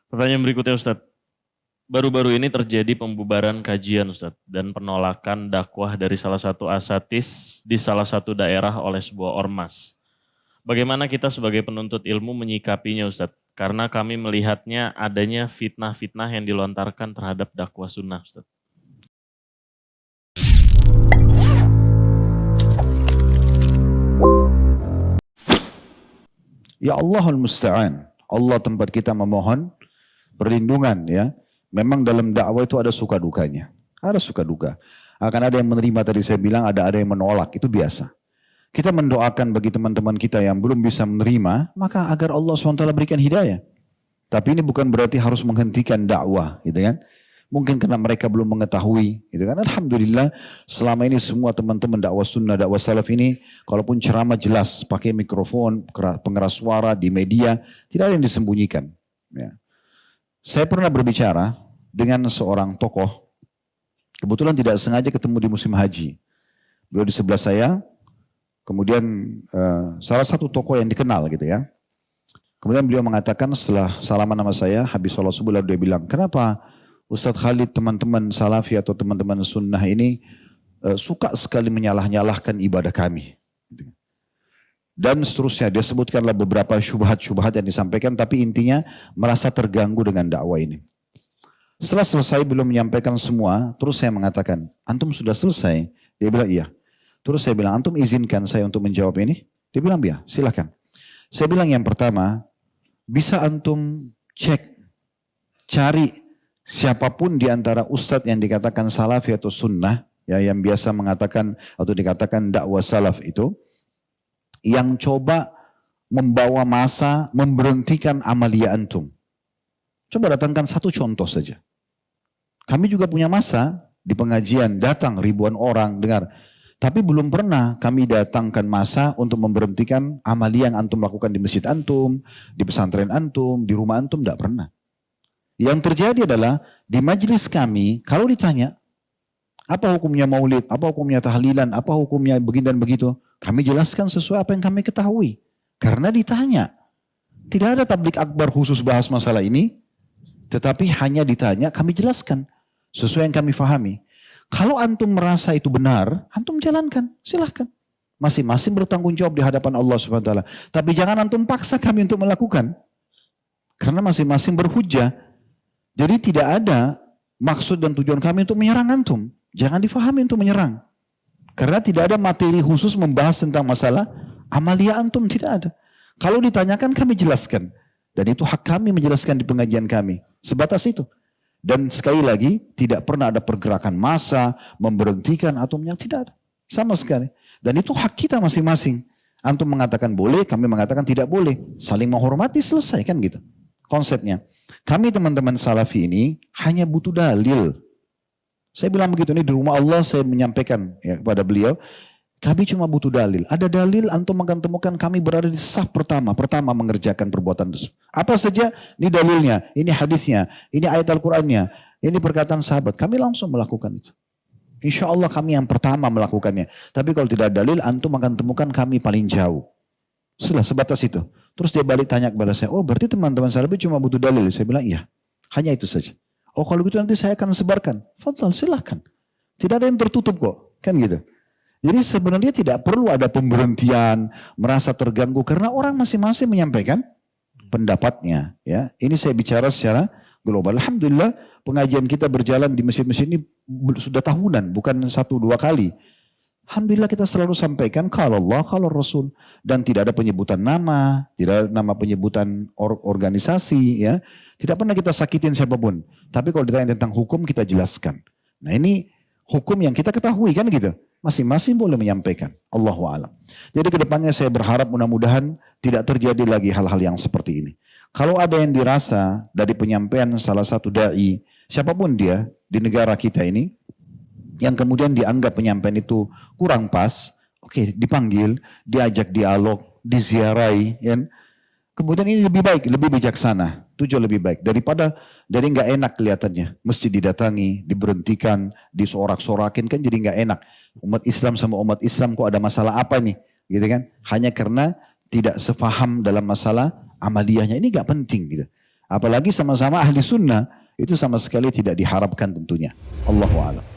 Pertanyaan berikutnya Ustadz. Baru-baru ini terjadi pembubaran kajian Ustadz dan penolakan dakwah dari salah satu asatis di salah satu daerah oleh sebuah ormas. Bagaimana kita sebagai penuntut ilmu menyikapinya Ustadz? Karena kami melihatnya adanya fitnah-fitnah yang dilontarkan terhadap dakwah sunnah Ustadz. Ya Allahul Musta'an. Allah tempat kita memohon perlindungan ya. Memang dalam dakwah itu ada suka dukanya. Ada suka duka. Akan ada yang menerima tadi saya bilang, ada yang menolak. Itu biasa. Kita mendoakan bagi teman-teman kita yang belum bisa menerima, maka agar Allah SWT berikan hidayah. Tapi ini bukan berarti harus menghentikan dakwah, gitu kan? Mungkin karena mereka belum mengetahui, gitu kan? Alhamdulillah, selama ini semua teman-teman dakwah sunnah, dakwah salaf ini, kalaupun ceramah jelas, pakai mikrofon, pengeras suara di media, tidak ada yang disembunyikan. Ya. Saya pernah berbicara dengan seorang tokoh, kebetulan tidak sengaja ketemu di musim haji. Beliau di sebelah saya, kemudian salah satu tokoh yang dikenal gitu ya. Kemudian beliau mengatakan setelah salaman nama saya, habis sholat subuh lalu dia bilang, kenapa Ustadz Khalid teman-teman salafi atau teman-teman sunnah ini suka sekali menyalah-nyalahkan ibadah kami. Dan seterusnya, dia sebutkanlah beberapa syubhat-syubhat yang disampaikan, tapi intinya merasa terganggu dengan dakwah ini. Setelah selesai belum menyampaikan semua, terus saya mengatakan, antum sudah selesai? Dia bilang iya. Terus saya bilang, antum izinkan saya untuk menjawab ini? Dia bilang iya, silakan. Saya bilang yang pertama, bisa antum cek, cari siapapun di antara ustadz yang dikatakan salafi atau sunnah, ya, yang biasa mengatakan atau dikatakan dakwah salaf itu, yang coba membawa masa memberhentikan amalia antum. Coba datangkan satu contoh saja. Kami juga punya masa di pengajian, datang ribuan orang dengar. Tapi belum pernah kami datangkan masa untuk memberhentikan amalia yang antum lakukan di masjid antum, di pesantren antum, di rumah antum, tidak pernah. Yang terjadi adalah di majelis kami, kalau ditanya, apa hukumnya maulid, apa hukumnya tahlilan, apa hukumnya begini dan begitu, kami jelaskan sesuai apa yang kami ketahui. Karena ditanya. Tidak ada tablik akbar khusus bahas masalah ini, tetapi hanya ditanya, kami jelaskan. Sesuai yang kami fahami. Kalau antum merasa itu benar, antum jalankan, silahkan. Masing-masing bertanggung jawab di hadapan Allah SWT. Tapi jangan antum paksa kami untuk melakukan. Karena masing-masing berhujjah. Jadi tidak ada maksud dan tujuan kami untuk menyerang antum. Jangan difahami untuk menyerang. Karena tidak ada materi khusus membahas tentang masalah amalia antum, tidak ada. Kalau ditanyakan kami jelaskan. Dan itu hak kami menjelaskan di pengajian kami. Sebatas itu. Dan sekali lagi tidak pernah ada pergerakan massa, memberhentikan atau yang tidak ada. Sama sekali. Dan itu hak kita masing-masing. Antum mengatakan boleh, kami mengatakan tidak boleh. Saling menghormati, selesai kan gitu. Konsepnya. Kami teman-teman salafi ini hanya butuh dalil. Saya bilang begitu, ini di rumah Allah saya menyampaikan ya, kepada beliau. Kami cuma butuh dalil. Ada dalil, antum akan temukan kami berada di saf pertama. Pertama mengerjakan perbuatan tersebut. Apa saja, ini dalilnya, ini hadisnya, ini ayat Al-Qurannya, ini perkataan sahabat. Kami langsung melakukan itu. Insya Allah kami yang pertama melakukannya. Tapi kalau tidak ada dalil, antum akan temukan kami paling jauh. Setelah sebatas itu. Terus dia balik tanya kepada saya, oh berarti teman-teman salafi cuma butuh dalil. Saya bilang iya, hanya itu saja. Oh kalau gitu nanti saya akan sebarkan. Fadhal, silahkan. Tidak ada yang tertutup kok. Kan gitu. Jadi sebenarnya tidak perlu ada pemberhentian, merasa terganggu. Karena orang masing-masing menyampaikan pendapatnya. Ya, ini saya bicara secara global. Alhamdulillah pengajian kita berjalan di masjid-masjid ini sudah tahunan. Bukan 1-2 kali. Alhamdulillah kita selalu sampaikan kalau Allah, kalau Rasul. Dan tidak ada penyebutan nama, tidak ada nama penyebutan organisasi. Ya, tidak pernah kita sakitin siapapun. Tapi kalau ditanya tentang hukum kita jelaskan. Nah ini hukum yang kita ketahui kan gitu. Masing-masing boleh menyampaikan. Allahu a'lam. Jadi kedepannya saya berharap mudah-mudahan tidak terjadi lagi hal-hal yang seperti ini. Kalau ada yang dirasa dari penyampaian salah satu da'i, siapapun dia di negara kita ini, yang kemudian dianggap penyampaian itu kurang pas, oke, dipanggil, diajak dialog, diziarahi, ya. Kemudian ini lebih baik, lebih bijaksana, tujuan lebih baik daripada dari nggak enak kelihatannya, mesti didatangi, diberhentikan, disorak-sorakin kan jadi nggak enak. Umat Islam sama umat Islam kok ada masalah apa nih, gitu kan? Hanya karena tidak sefaham dalam masalah amaliyahnya, ini nggak penting gitu. Apalagi sama-sama ahli sunnah, itu sama sekali tidak diharapkan tentunya. Allahu a'lam.